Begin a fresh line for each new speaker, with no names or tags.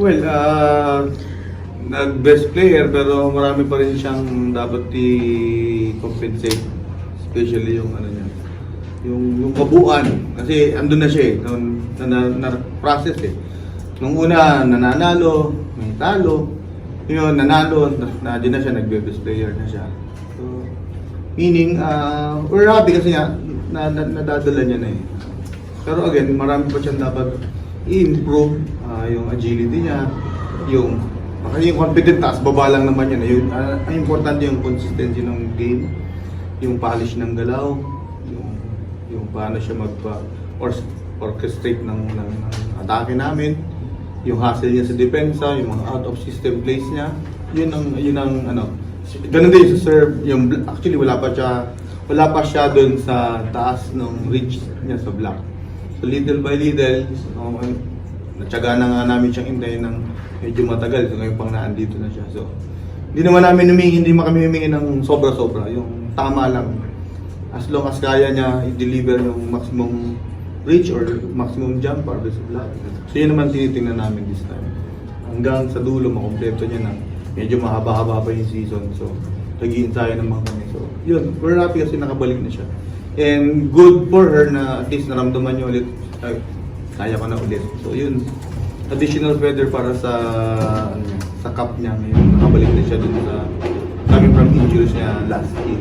Well, nag-best player pero marami pa rin siyang dapat i-compensate. Especially yung ano niya, yung kabuuan. Kasi andun na siya eh, na-process eh. Nung una, nananalo, may talo. Yun, nanalo, na siya, nag-best player na siya. So, meaning, we're happy kasi nga, nadadala niya na eh. Pero again, marami pa siyang dapat i-improve, yung agility niya, yung confident taas, baba lang naman yan. Ang importante yung consistency ng game, yung polish ng galaw, yung paano siya orchestrate ng atake namin, yung hustle niya sa depensa, yung mga out of system plays niya, yun ang ano. Ganun din sa serve, actually wala pa siya doon sa taas ng reach niya sa block. So little by little, natsaga na nga namin siyang hintayin ng medyo matagal. So ngayon pang naandito na siya. So hindi kami humingi ng sobra-sobra. Yung tama lang. As long as kaya niya i-deliver yung maximum reach or maximum jump para sa block. So yun naman tinitingnan namin this time. Hanggang sa dulo, makompleto niya na. Medyo mahaba-haba pa yung season. So nag-i-ensayo naman kami. So yun, we're happy kasi nakabalik na siya. And good for her na at least naramdaman niya ulit, ay, kaya ko na ulit. So yun, additional feather para sa cup niya ngayon. Nakabalik na siya dun sa coming from injuries niya last year.